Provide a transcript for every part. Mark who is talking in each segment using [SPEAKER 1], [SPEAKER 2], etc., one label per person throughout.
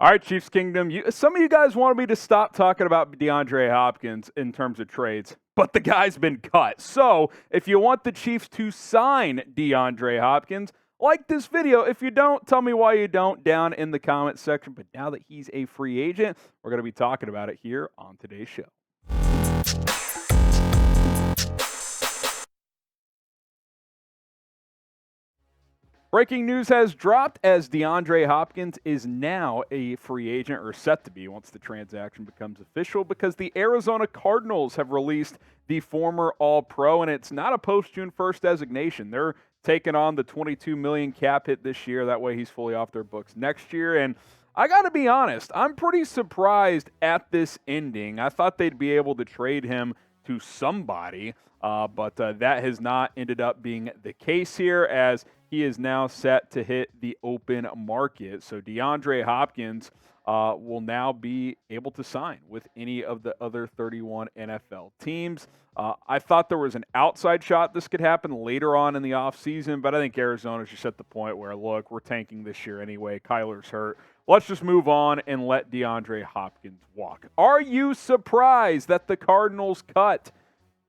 [SPEAKER 1] All right, Chiefs Kingdom. Some of you guys wanted me to stop talking about DeAndre Hopkins in terms of trades, but the guy's been cut. So if you want the Chiefs to sign DeAndre Hopkins, like this video. If you don't, tell me why you don't down in the comments section. But now that he's a free agent, we're going to be talking about it here on today's show. Breaking news has dropped as DeAndre Hopkins is now a free agent, or set to be once the transaction becomes official, because the Arizona Cardinals have released the former All-Pro, and it's not a post-June 1st designation. They're taking on the $22 million cap hit this year. That way he's fully off their books next year. And I got to be honest, I'm pretty surprised at this ending. I thought they'd be able to trade him to somebody, but that has not ended up being the case here, as he is now set to hit the open market. So DeAndre Hopkins will now be able to sign with any of the other 31 NFL teams. I thought there was an outside shot this could happen later on in the offseason, but I think Arizona's just at the point where, look, we're tanking this year anyway. Kyler's hurt. Let's just move on and let DeAndre Hopkins walk. Are you surprised that the Cardinals cut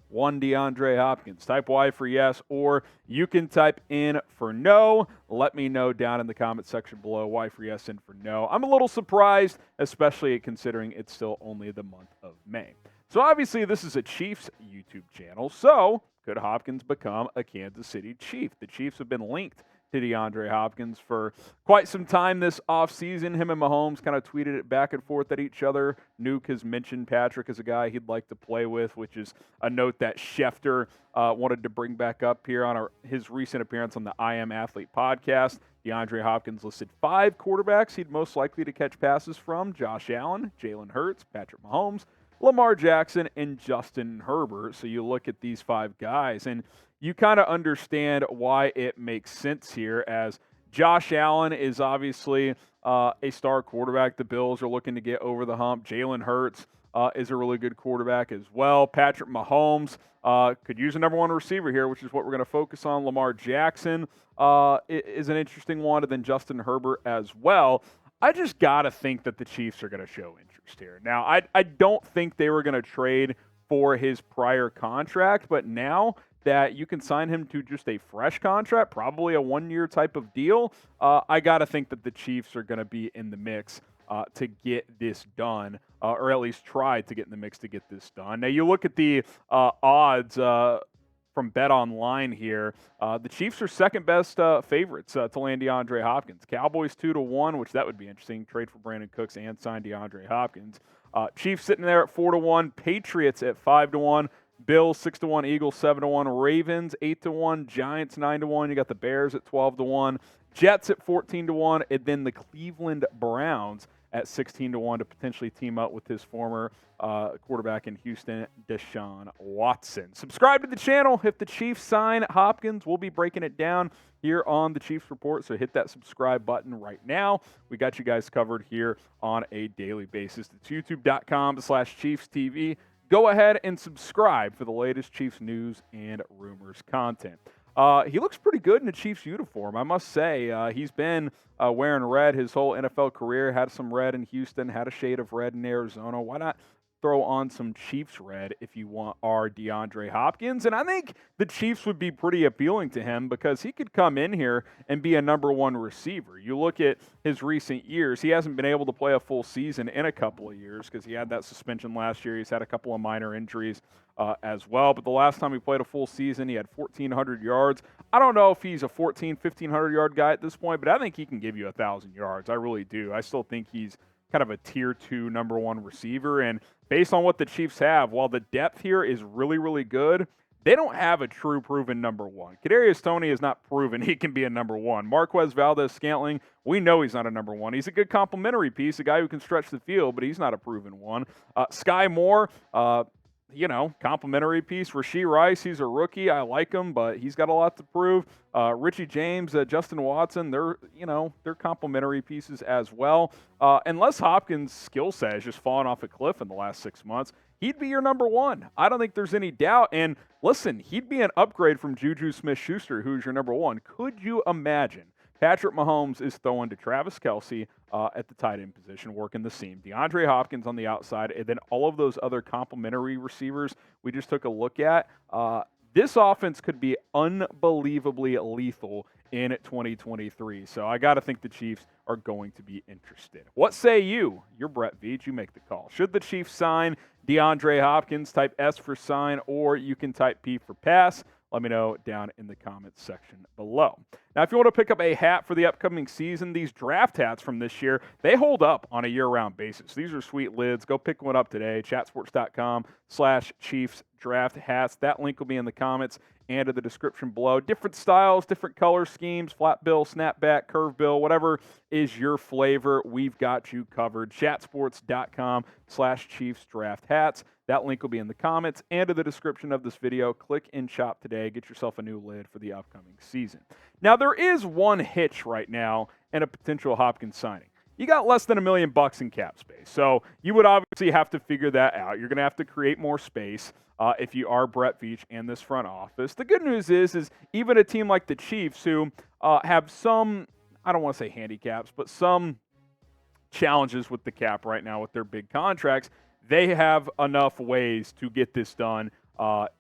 [SPEAKER 1] one DeAndre Hopkins? Type Y for yes, or you can type in for no. Let me know down in the comment section below. Y for yes and for no. I'm a little surprised, especially considering it's still only the month of May. So obviously this is a Chiefs YouTube channel, so could Hopkins become a Kansas City Chief? The Chiefs have been linked to DeAndre Hopkins for quite some time this offseason. Him and Mahomes kind of tweeted it back and forth at each other. Nuke has mentioned Patrick as a guy he'd like to play with, which is a note that Schefter wanted to bring back up here on his recent appearance on the I Am Athlete podcast. DeAndre Hopkins listed 5 quarterbacks he'd most likely to catch passes from: Josh Allen, Jalen Hurts, Patrick Mahomes, Lamar Jackson, and Justin Herbert. So you look at these 5 guys, and you kind of understand why it makes sense here, as Josh Allen is obviously a star quarterback. The Bills are looking to get over the hump. Jalen Hurts is a really good quarterback as well. Patrick Mahomes could use a number 1 receiver here, which is what we're going to focus on. Lamar Jackson is an interesting one, and then Justin Herbert as well. I just got to think that the Chiefs are going to show interest here. Now, I don't think they were going to trade for his prior contract, but now that you can sign him to just a fresh contract, probably a 1-year type of deal, I got to think that the Chiefs are going to be in the mix to get this done, or at least try to get in the mix to get this done. Now, you look at the odds from Bet Online here. The Chiefs are second best favorites to land DeAndre Hopkins. Cowboys 2-1, which that would be interesting. Trade for Brandon Cooks and sign DeAndre Hopkins. Chiefs sitting there at 4-1. Patriots at 5-1. Bills 6-1, Eagles 7-1, Ravens 8-1, Giants 9-1. You got the Bears at 12-1, Jets at 14-1, and then the Cleveland Browns at 16-1 to potentially team up with his former quarterback in Houston, Deshaun Watson. Subscribe to the channel. If the Chiefs sign Hopkins, we'll be breaking it down here on the Chiefs Report, so hit that subscribe button right now. We got you guys covered here on a daily basis. It's youtube.com/ChiefsTV. Go ahead and subscribe for the latest Chiefs news and rumors content. He looks pretty good in a Chiefs uniform, I must say. He's been wearing red his whole NFL career. Had some red in Houston, had a shade of red in Arizona. Why not throw on some Chiefs red if you want our DeAndre Hopkins? And I think the Chiefs would be pretty appealing to him, because he could come in here and be a number 1 receiver. You look at his recent years, he hasn't been able to play a full season in a couple of years because he had that suspension last year. He's had a couple of minor injuries as well. But the last time he played a full season, he had 1,400 yards. I don't know if he's a 1,500-yard guy at this point, but I think he can give you 1,000 yards. I really do. I still think he's kind of a tier 2 number 1 receiver. And based on what the Chiefs have, while the depth here is really, really good, they don't have a true proven number 1. Kadarius Toney has not proven he can be a number 1. Marquez Valdez-Scantling, we know he's not a number 1. He's a good complementary piece, a guy who can stretch the field, but he's not a proven one. Sky Moore, complimentary piece. Rashee Rice, he's a rookie. I like him, but he's got a lot to prove. Richie James, Justin Watson, they're complimentary pieces as well. Unless Hopkins' skill set has just fallen off a cliff in the last 6 months, he'd be your number 1. I don't think there's any doubt. And listen, he'd be an upgrade from Juju Smith-Schuster, who's your number 1. Could you imagine Patrick Mahomes is throwing to Travis Kelce at the tight end position, working the seam. DeAndre Hopkins on the outside, and then all of those other complementary receivers we just took a look at. This offense could be unbelievably lethal in 2023. So I got to think the Chiefs are going to be interested. What say you? You're Brett Veach. You make the call. Should the Chiefs sign DeAndre Hopkins? Type S for sign, or you can type P for pass. Let me know down in the comments section below. Now, if you want to pick up a hat for the upcoming season, these draft hats from this year, they hold up on a year-round basis. These are sweet lids. Go pick one up today. chatsports.com/Chiefs draft hats. That link will be in the comments and in the description below. Different styles, different color schemes, flat bill, snapback, curve bill, whatever is your flavor, we've got you covered. chatsports.com/Chiefs draft hats. That link will be in the comments and in the description of this video. Click and shop today. Get yourself a new lid for the upcoming season. Now, there is one hitch right now in a potential Hopkins signing. You got less than $1 million in cap space, so you would obviously have to figure that out. You're going to have to create more space if you are Brett Veach and this front office. The good news is even a team like the Chiefs, who have some, I don't want to say handicaps, but some challenges with the cap right now with their big contracts, they have enough ways to get this done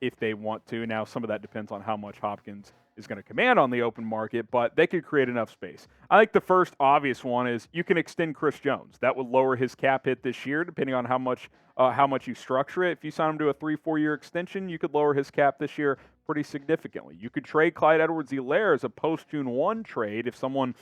[SPEAKER 1] if they want to. Now, some of that depends on how much Hopkins is going to command on the open market, but they could create enough space. I think the first obvious one is you can extend Chris Jones. That would lower his cap hit this year, depending on how much you structure it. If you sign him to a 3-4 year extension, you could lower his cap this year pretty significantly. You could trade Clyde Edwards-Helaire as a post-June 1 trade if someone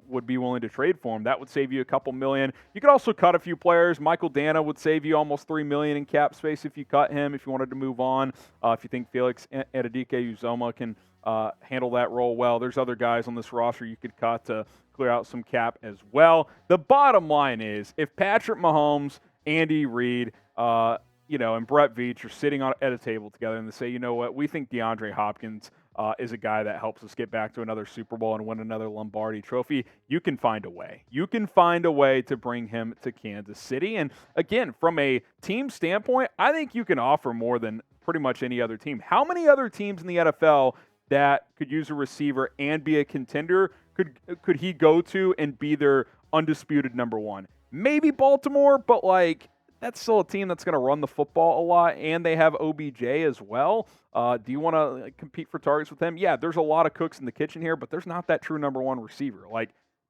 [SPEAKER 1] would be willing to trade for him. That would save you a couple million. You could also cut a few players. Michael Dana would save you almost $3 million in cap space if you cut him, if you wanted to move on. If you think Felix Adedike-Uzoma can handle that role well. There's other guys on this roster you could cut to clear out some cap as well. The bottom line is, if Patrick Mahomes, Andy Reid, and Brett Veach are sitting at a table together and they say, you know what, we think DeAndre Hopkins is a guy that helps us get back to another Super Bowl and win another Lombardi trophy, you can find a way. You can find a way to bring him to Kansas City. And again, from a team standpoint, I think you can offer more than pretty much any other team. How many other teams in the NFL that could use a receiver and be a contender could he go to and be their undisputed number one? Maybe Baltimore, but that's still a team that's going to run the football a lot, and they have OBJ as well. Do you want to compete for targets with him? Yeah, there's a lot of cooks in the kitchen here, but there's not that true number one receiver.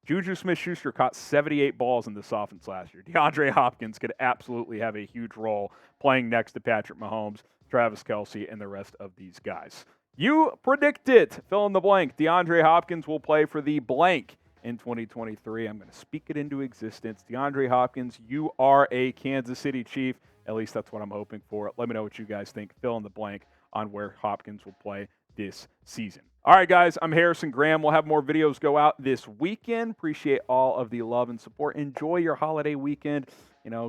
[SPEAKER 1] Juju Smith-Schuster caught 78 balls in this offense last year. DeAndre Hopkins could absolutely have a huge role playing next to Patrick Mahomes, Travis Kelce, and the rest of these guys. You predict it. Fill in the blank. DeAndre Hopkins will play for the blank in 2023. I'm going to speak it into existence. DeAndre Hopkins, you are a Kansas City Chief. At least that's what I'm hoping for. Let me know what you guys think. Fill in the blank on where Hopkins will play this season. All right, guys, I'm Harrison Graham. We'll have more videos go out this weekend. Appreciate all of the love and support. Enjoy your holiday weekend.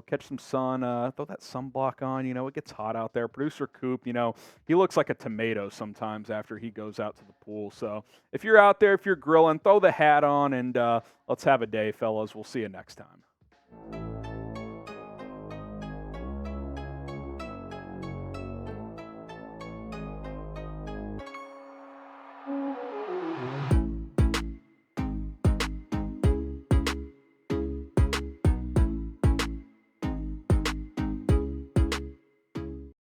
[SPEAKER 1] Catch some sun, throw that sunblock on. It gets hot out there. Producer Coop, he looks like a tomato sometimes after he goes out to the pool. So if you're out there, if you're grilling, throw the hat on, and let's have a day, fellas. We'll see you next time.